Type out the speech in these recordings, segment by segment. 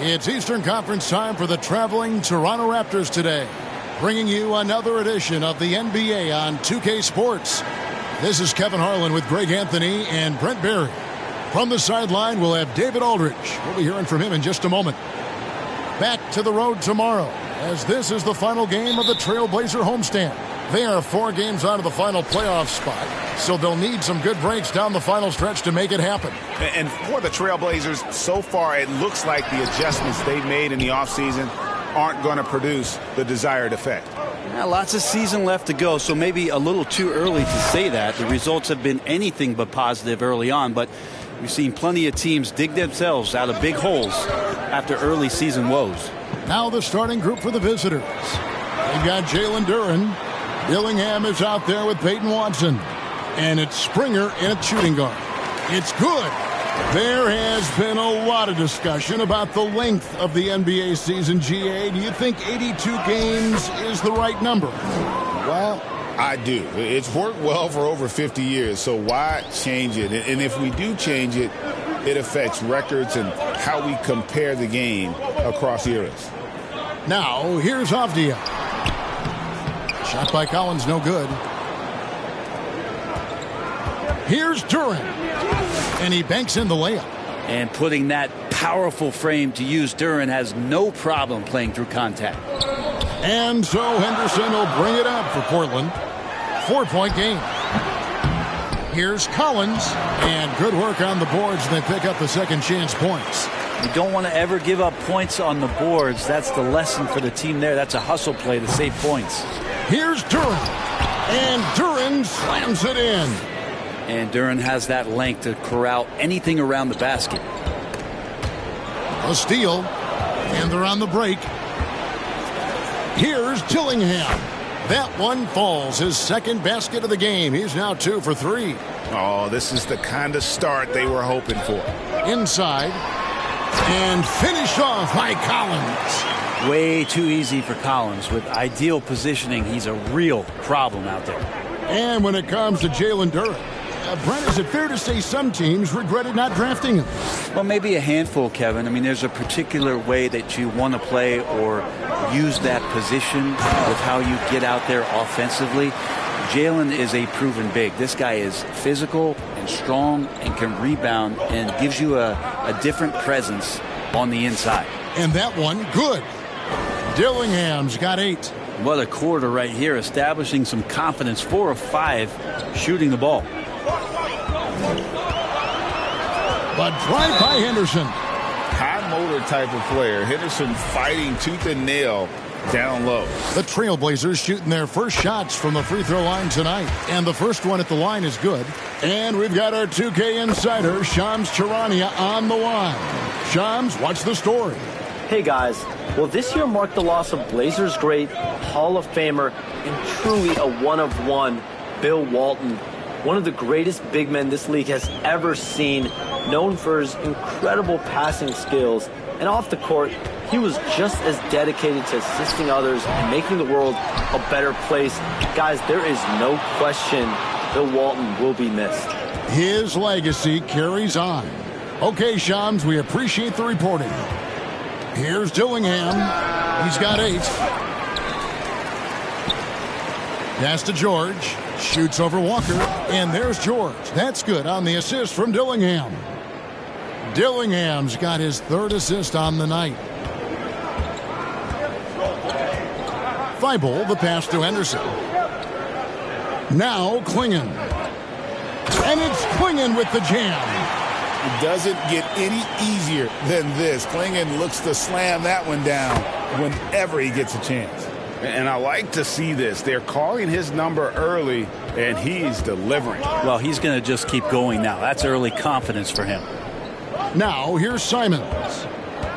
It's Eastern Conference time for the traveling Toronto Raptors today, bringing you another edition of the NBA on 2K Sports. This is Kevin Harlan with Greg Anthony and Brent Berry. From the sideline, we'll have David Aldridge. We'll be hearing from him in just a moment. Back to the road tomorrow, as this is the final game of the Trailblazer homestand. They are 4 games out of the final playoff spot, so they'll need some good breaks down the final stretch to make it happen. And for the Trailblazers, so far it looks like the adjustments they've made in the offseason aren't going to produce the desired effect. Yeah, lots of season left to go, so maybe a little too early to say that. The results have been anything but positive early on, but we've seen plenty of teams dig themselves out of big holes after early season woes. Now the starting group for the visitors. They've got Jalen Duren. Dillingham is out there with Peyton Watson. And it's Springer in at shooting guard. It's good. There has been a lot of discussion about the length of the NBA season, GA. Do you think 82 games is the right number? Well, I do. It's worked well for over 50 years, so why change it? And if we do change it, it affects records and how we compare the game across eras. Now, here's Avdia. Shot by Collins, no good. Here's Duren. And he banks in the layup. And putting that powerful frame to use, Duren has no problem playing through contact. And so Henderson will bring it up for Portland. 4-point game. Here's Collins. And good work on the boards. They pick up the second chance points. You don't want to ever give up points on the boards. That's the lesson for the team there. That's a hustle play to save points. Here's Duren. And Duren slams it in. And Duren has that length to corral anything around the basket. A steal. And they're on the break. Here's Dillingham. That one falls. His second basket of the game. He's now 2 for 3. Oh, this is the kind of start they were hoping for. Inside. And finished off by Collins. Way too easy for Collins. With ideal positioning, he's a real problem out there. And when it comes to Jalen Duren, Brent, is it fair to say some teams regretted not drafting him? Well, maybe a handful, Kevin. I mean, there's a particular way that you want to play or use that position with how you get out there offensively. Jalen is a proven big. This guy is physical and strong and can rebound and gives you a different presence on the inside. And that one, good. Dillingham's got 8. What a quarter right here, establishing some confidence. 4 of 5 shooting the ball. But drive by Henderson. High motor type of player. Henderson fighting tooth and nail down low. The Trailblazers shooting their first shots from the free throw line tonight. And the first one at the line is good. And we've got our 2K insider, Shams Charania, on the line. Shams, what's the story? Hey guys, well, this year marked the loss of Blazers great, Hall of Famer, and truly a one-of-one, Bill Walton. One of the greatest big men this league has ever seen, known for his incredible passing skills. And off the court, he was just as dedicated to assisting others and making the world a better place. Guys, there is no question Bill Walton will be missed. His legacy carries on. Okay, Shams, we appreciate the reporting. Here's Dillingham. He's got 8. Pass to George. Shoots over Walker. And there's George. That's good on the assist from Dillingham. Dillingham's got his 3rd assist on the night. Thibault, the pass to Henderson. Now Klingon. And it's Klingon with the jam. It doesn't get any easier than this. Klingon looks to slam that one down whenever he gets a chance. And I like to see this. They're calling his number early, and he's delivering. Well, he's going to just keep going now. That's early confidence for him. Now, here's Simons.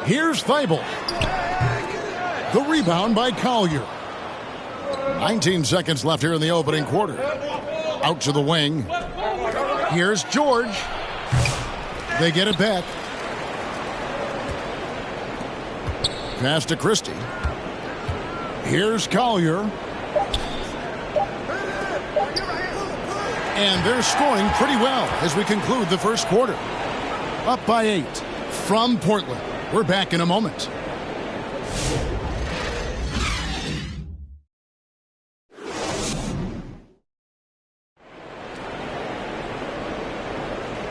Here's Thibault. The rebound by Collier. 19 seconds left here in the opening quarter. Out to the wing. Here's George. They get it back. Pass to Christie. Here's Collier. And they're scoring pretty well as we conclude the first quarter. Up by 8 from Portland. We're back in a moment.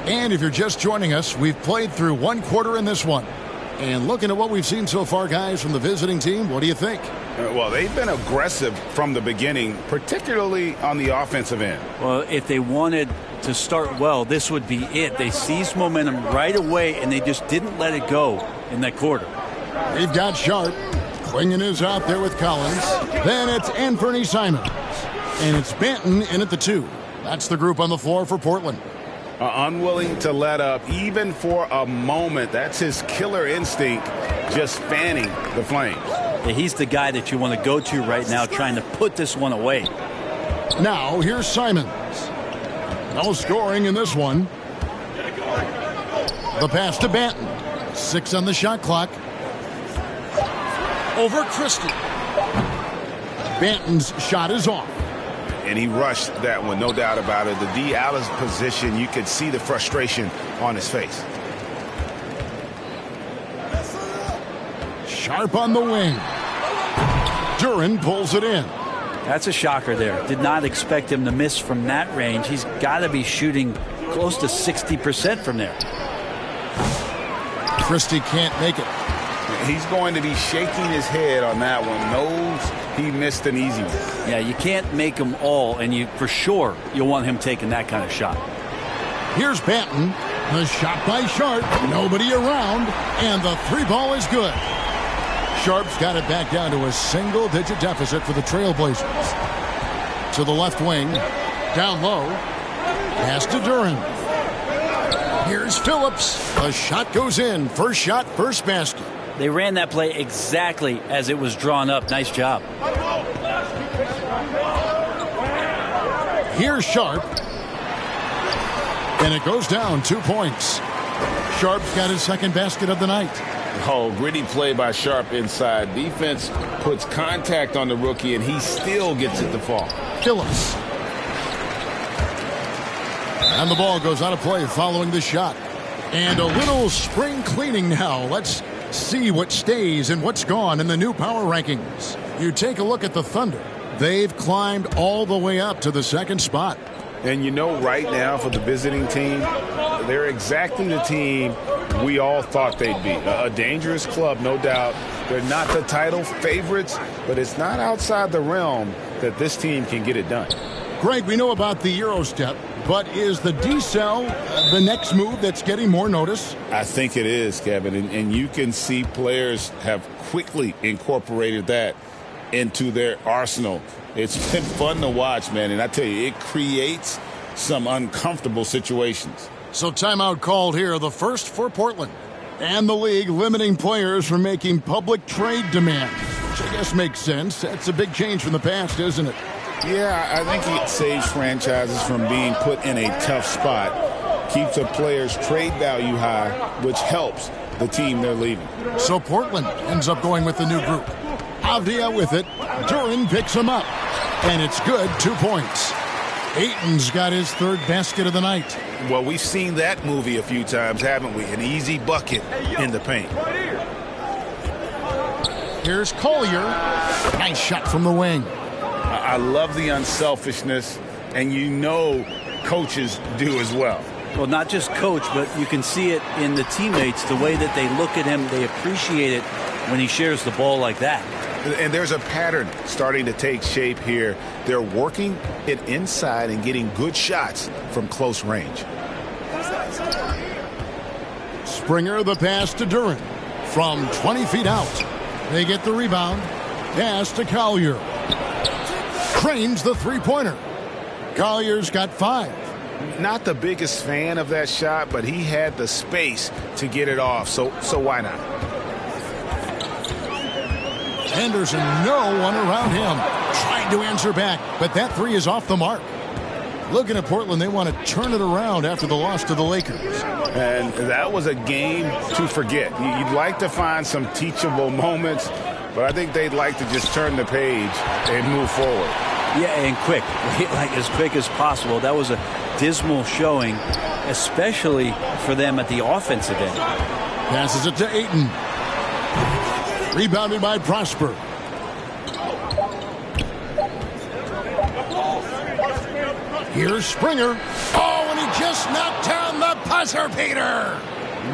And if you're just joining us, we've played through one quarter in this one. And looking at what we've seen so far, guys, from the visiting team, what do you think? Well, they've been aggressive from the beginning, particularly on the offensive end. Well, if they wanted to start well, this would be it. They seized momentum right away, and they just didn't let it go in that quarter. We've got Sharp. Klingen is out there with Collins. Then it's Anthony Simons. And it's Banton in at the 2. That's the group on the floor for Portland. Unwilling to let up even for a moment. That's his killer instinct, just fanning the flames. Yeah, he's the guy that you want to go to right now, trying to put this one away. Now here's Simons. No scoring in this one. The pass to Banton. 6 on the shot clock. Over Christie. Banton's shot is off. And he rushed that one, no doubt about it. The D out of position, you could see the frustration on his face. Sharp on the wing. Duren pulls it in. That's a shocker there. Did not expect him to miss from that range. He's got to be shooting close to 60% from there. Christie can't make it. He's going to be shaking his head on that one. Knows he missed an easy one. Yeah, you can't make them all, and you for sure you'll want him taking that kind of shot. Here's Banton. The shot by Sharp. Nobody around, and the 3 ball is good. Sharp's got it back down to a single-digit deficit for the Trailblazers. To the left wing. Down low. Pass to Duren. Here's Phillips. The shot goes in. First shot, first basket. They ran that play exactly as it was drawn up. Nice job. Here's Sharp. And it goes down 2 points. Sharp's got his second basket of the night. Oh, gritty play by Sharp inside. Defense puts contact on the rookie, and he still gets it to fall. Phillips. And the ball goes out of play following the shot. And a little spring cleaning now. Let's see what stays and what's gone in the new power rankings. You take a look at the Thunder. They've climbed all the way up to the second spot. And you know, right now for the visiting team, they're exactly the team we all thought they'd be. A dangerous club, no doubt. They're not the title favorites, but it's not outside the realm that this team can get it done. Greg, we know about the Euro step, but is the D-cell the next move that's getting more notice? I think it is, Kevin, and you can see players have quickly incorporated that into their arsenal. It's been fun to watch, man, and I tell you, it creates some uncomfortable situations. So timeout called here, the first for Portland. And the league limiting players from making public trade demands, which I guess makes sense. That's a big change from the past, isn't it? Yeah, I think it saves franchises from being put in a tough spot. Keeps a player's trade value high, which helps the team they're leaving. So Portland ends up going with the new group. Avdia with it. Duren picks him up. And it's good, 2 points. Ayton's got his third basket of the night. Well, we've seen that movie a few times, haven't we? An easy bucket in the paint. Here's Collier. Nice shot from the wing. I love the unselfishness, and you know coaches do as well. Well, not just coach, but you can see it in the teammates, the way that they look at him. They appreciate it when he shares the ball like that. And there's a pattern starting to take shape here. They're working it inside and getting good shots from close range. Springer the pass to Duren. From 20 feet out. They get the rebound. Pass to Collier. Cranes the three-pointer. Collier's got 5. Not the biggest fan of that shot, but he had the space to get it off, so why not? Henderson, no one around him. Trying to answer back, but that 3 is off the mark. Looking at Portland, they want to turn it around after the loss to the Lakers. And that was a game to forget. You'd like to find some teachable moments, but I think they'd like to just turn the page and move forward. Yeah, and quick, like as quick as possible. That was a dismal showing, especially for them at the offensive end. Passes it to Ayton. Rebounded by Prosper. Here's Springer. Oh, and he just knocked down the buzzer beater.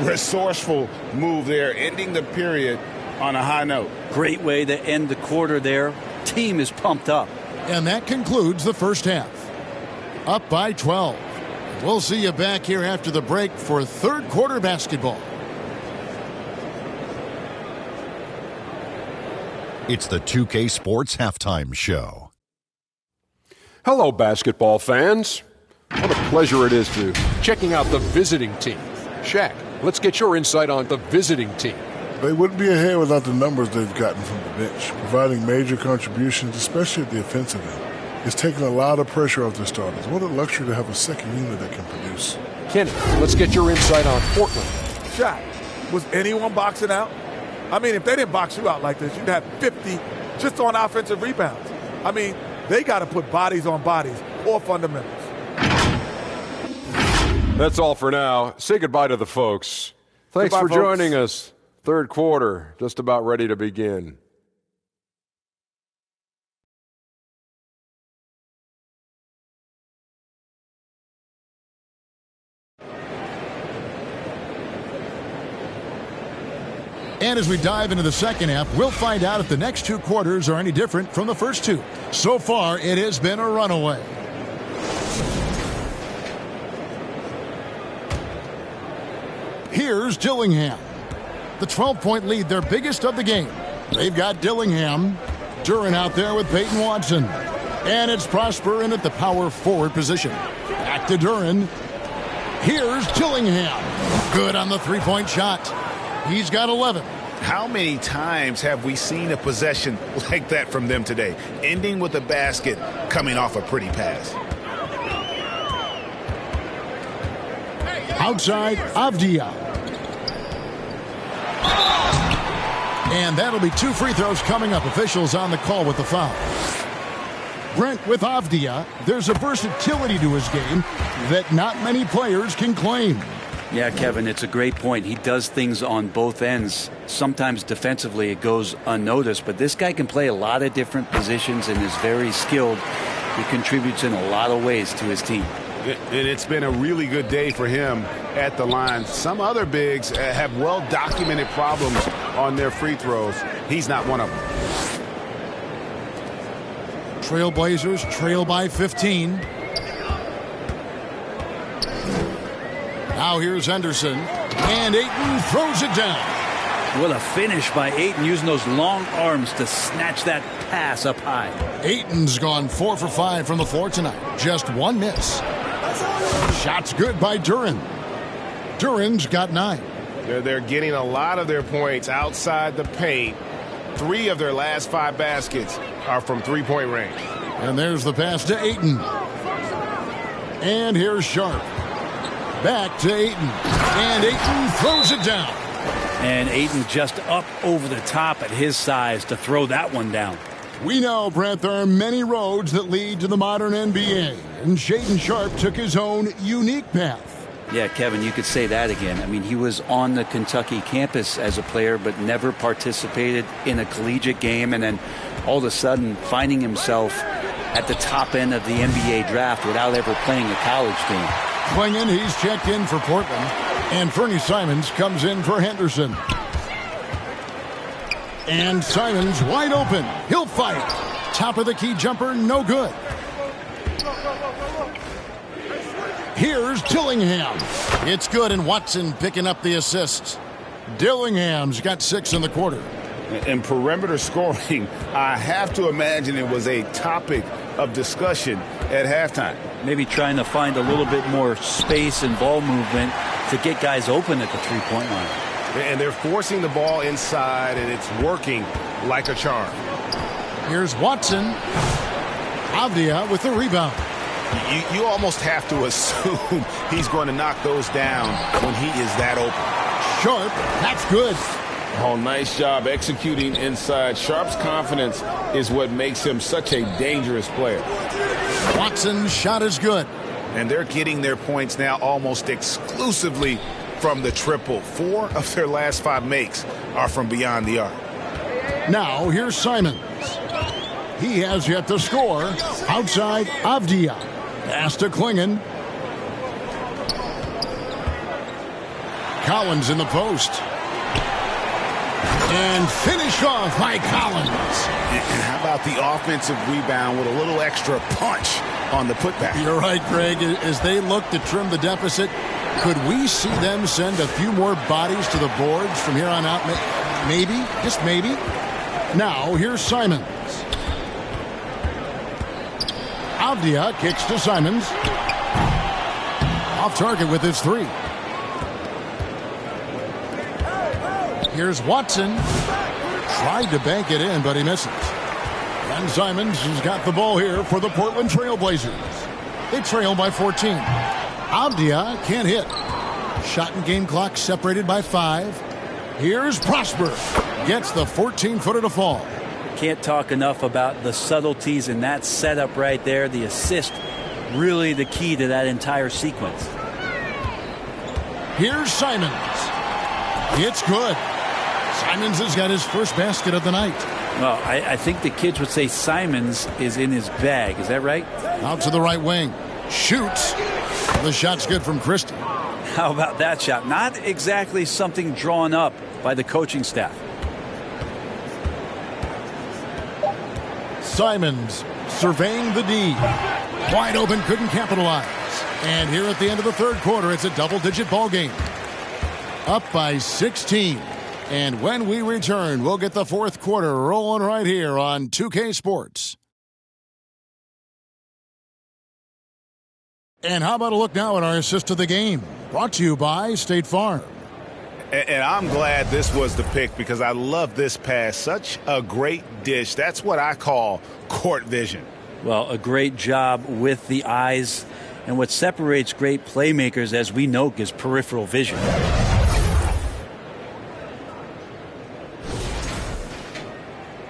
Resourceful move there, ending the period on a high note. Great way to end the quarter there. Team is pumped up. And that concludes the first half. Up by 12. We'll see you back here after the break for third quarter basketball. It's the 2K Sports Halftime Show. Hello, basketball fans. What a pleasure it is to checking out the visiting team. Shaq, let's get your insight on the visiting team. They wouldn't be ahead without the numbers they've gotten from the bench, providing major contributions, especially at the offensive end. It's taken a lot of pressure off the starters. What a luxury to have a second unit that can produce. Kenny, let's get your insight on Portland. Shaq, was anyone boxing out? I mean, if they didn't box you out like this, you'd have 50 just on offensive rebounds. I mean, they got to put bodies on bodies or fundamentals. That's all for now. Say goodbye to the folks. Thanks Goodbye, for folks. joining us. Third quarter, just about ready to begin. And as we dive into the second half, we'll find out if the next two quarters are any different from the first two. So far, it has been a runaway. Here's Dillingham. The 12-point lead, their biggest of the game. They've got Dillingham. Duren out there with Peyton Watson. And it's Prosper in at the power forward position. Back to Duren. Here's Dillingham. Good on the three-point shot. He's got 11. How many times have we seen a possession like that from them today? Ending with a basket, coming off a pretty pass. Outside, Avdia. And that'll be two free throws coming up. Officials on the call with the foul. Brent, with Avdia, there's a versatility to his game that not many players can claim. Yeah, Kevin, it's a great point. He does things on both ends. Sometimes defensively it goes unnoticed, but this guy can play a lot of different positions and is very skilled. He contributes in a lot of ways to his team. And it's been a really good day for him at the line. Some other bigs have well-documented problems on their free throws. He's not one of them. Trailblazers trail by 15. Now here's Henderson, and Ayton throws it down. What a finish by Ayton, using those long arms to snatch that pass up high. Ayton's gone 4 for 5 from the floor tonight. Just one miss. Shots good by Duren. Duren's got 9. They're getting a lot of their points outside the paint. 3 of their last 5 baskets are from three-point range. And there's the pass to Ayton. And here's Sharp. Back to Ayton. And Ayton throws it down. And Ayton just up over the top at his size to throw that one down. We know, Brent, there are many roads that lead to the modern NBA. And Shaedon Sharp took his own unique path. Yeah, Kevin, you could say that again. I mean, he was on the Kentucky campus as a player, but never participated in a collegiate game. And then all of a sudden finding himself at the top end of the NBA draft without ever playing a college game. Klingen, he's checked in for Portland. And Fernie Simons comes in for Henderson. And Simons wide open. He'll fight. Top of the key jumper, no good. Here's Dillingham. It's good, and Watson picking up the assist. Dillingham's got 6 in the quarter. And perimeter scoring, I have to imagine it was a topic of discussion at halftime. Maybe trying to find a little bit more space and ball movement to get guys open at the three-point line. And they're forcing the ball inside, and it's working like a charm. Here's Watson. Avdia with the rebound. You almost have to assume he's going to knock those down when he is that open. Sharp, that's good. Oh, nice job executing inside. Sharp's confidence is what makes him such a dangerous player. Watson's shot is good. And they're getting their points now almost exclusively from the triple. 4 of their last 5 makes are from beyond the arc. Now here's Simons. He has yet to score. Outside Avdia. Pass to Klingon. Collins in the post. And finished off by Collins. And how about the offensive rebound with a little extra punch on the putback? You're right, Greg. As they look to trim the deficit, could we see them send a few more bodies to the boards from here on out? Maybe, just maybe. Now, here's Simons. Avdia kicks to Simons. Off target with his 3. Here's Watson. Tried to bank it in, but he misses. And Simons has got the ball here for the Portland Trailblazers. They trail by 14. Avdia can't hit. Shot and game clock separated by 5. Here's Prosper. Gets the 14-footer to fall. Can't talk enough about the subtleties in that setup right there. The assist, really the key to that entire sequence. Here's Simons. It's good. Simons has got his first basket of the night. Well, I think the kids would say Simons is in his bag. Is that right? Out to the right wing. Shoots. The shot's good from Christie. How about that shot? Not exactly something drawn up by the coaching staff. Simons surveying the D. Wide open, couldn't capitalize. And here at the end of the third quarter, it's a double-digit ball game. Up by 16. And when we return, we'll get the fourth quarter rolling right here on 2K Sports. And how about a look now at our assist of the game? Brought to you by State Farm. And I'm glad this was the pick because I love this pass. Such a great dish. That's what I call court vision. Well, a great job with the eyes. And what separates great playmakers, as we know, is peripheral vision.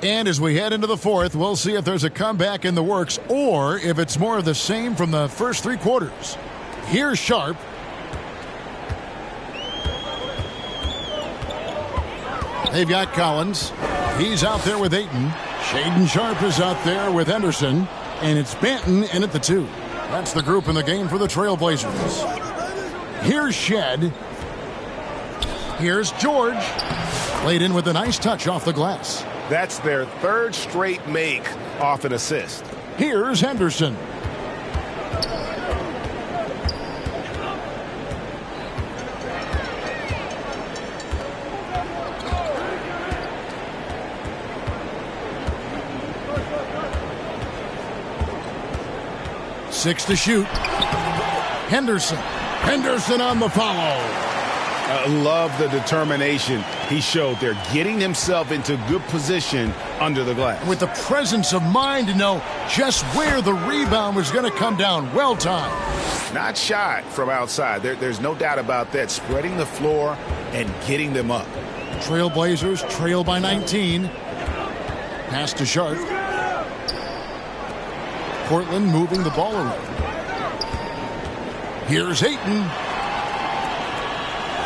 And as we head into the fourth, we'll see if there's a comeback in the works or if it's more of the same from the first 3 quarters. Here's Sharp. They've got Collins. He's out there with Ayton. Shaden Sharp is out there with Henderson. And it's Banton in at the 2. That's the group in the game for the Trailblazers. Here's Shed. Here's George. Played in with a nice touch off the glass. That's their 3rd straight make off an assist. Here's Henderson. Six to shoot. Henderson. Henderson on the follow. Love the determination he showed there, getting himself into good position under the glass. With the presence of mind to know just where the rebound was going to come down. Well timed. Not shy from outside. There's no doubt about that. Spreading the floor and getting them up. Trailblazers trail by 19. Pass to Sharp. Portland moving the ball around. Here's Ayton.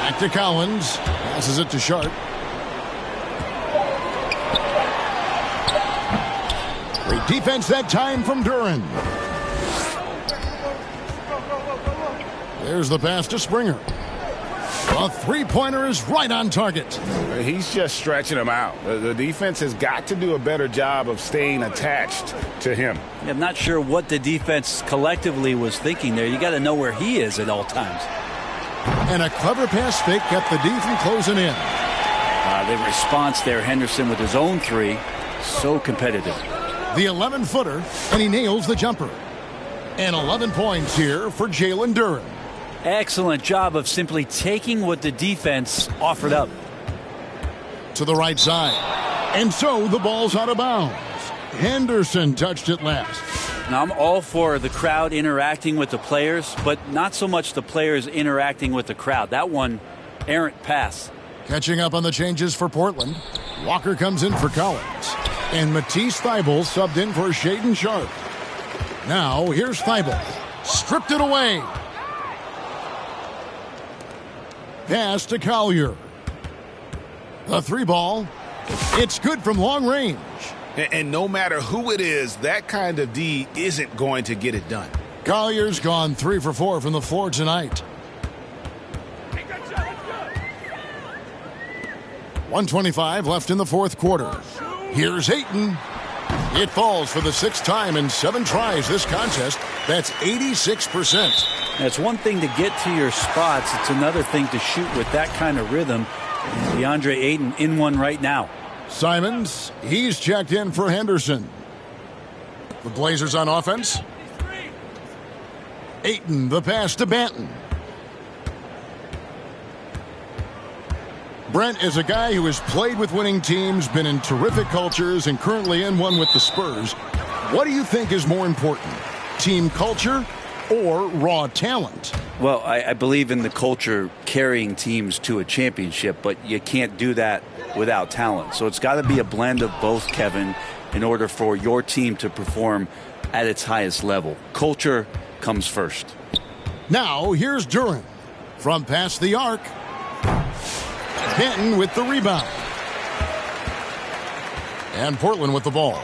Back to Collins. Passes it to Sharp. Great defense that time from Duran. There's the pass to Springer. A three-pointer is right on target. He's just stretching him out. The defense has got to do a better job of staying attached to him. I'm not sure what the defense collectively was thinking there. You got to know where he is at all times. And a clever pass fake kept the D from closing in. The response there, Henderson with his own 3, so competitive. The 11-footer, and he nails the jumper. And 11 points here for Jalen Duran. Excellent job of simply taking what the defense offered up. To the right side. And so the ball's out of bounds. Henderson touched it last. Now, I'm all for the crowd interacting with the players, but not so much the players interacting with the crowd. That one, errant pass. Catching up on the changes for Portland. Walker comes in for Collins. And Matisse Thybulle subbed in for Shaedon Sharpe. Now, here's Thybulle. Stripped it away. Pass to Collier. The three ball. It's good from long range. And no matter who it is, that kind of D isn't going to get it done. Collier's gone 3 for 4 from the floor tonight. 1:25 left in the fourth quarter. Here's Ayton. It falls for the sixth time in 7 tries this contest. That's 86%. It's one thing to get to your spots. It's another thing to shoot with that kind of rhythm. DeAndre Ayton in one right now. Simons, he's checked in for Henderson. The Blazers on offense. Ayton, the pass to Banton. Brent is a guy who has played with winning teams, been in terrific cultures, and currently in one with the Spurs. What do you think is more important, team culture or raw talent? Well, I believe in the culture carrying teams to a championship, but you can't do that without talent. So it's got to be a blend of both, Kevin, in order for your team to perform at its highest level. Culture comes first. Now, here's Duren. From past the arc. Benton with the rebound. And Portland with the ball.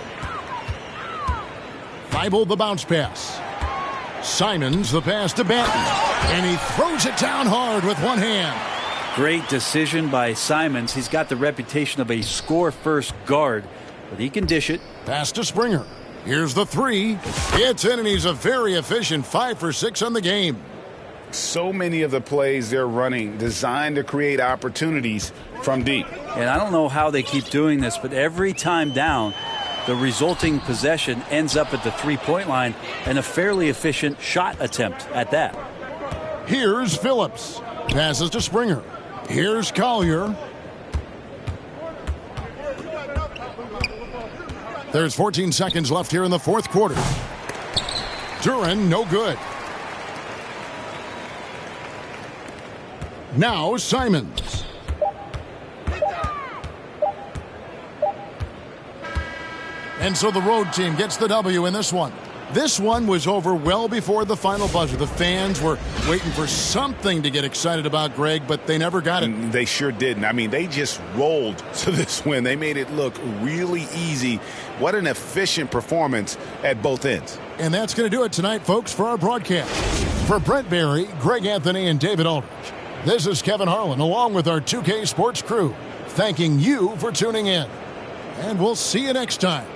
Thybulle the bounce pass. Simons the pass to Banton. And he throws it down hard with one hand. Great decision by Simons. He's got the reputation of a score-first guard, but he can dish it. Pass to Springer. Here's the three. It's in, and he's a very efficient 5 for 6 on the game. So many of the plays they're running designed to create opportunities from deep. And I don't know how they keep doing this, but every time down, the resulting possession ends up at the three-point line and a fairly efficient shot attempt at that. Here's Phillips. Passes to Springer. Here's Collier. There's 14 seconds left here in the fourth quarter. Duren, no good. Now Simons. And so the road team gets the W in this one. This one was over well before the final buzzer. The fans were waiting for something to get excited about, Greg, but they never got it. They sure didn't. I mean, they just rolled to this win. They made it look really easy. What an efficient performance at both ends. And that's going to do it tonight, folks, for our broadcast. For Brent Barry, Greg Anthony, and David Aldridge, this is Kevin Harlan, along with our 2K Sports crew, thanking you for tuning in. And we'll see you next time.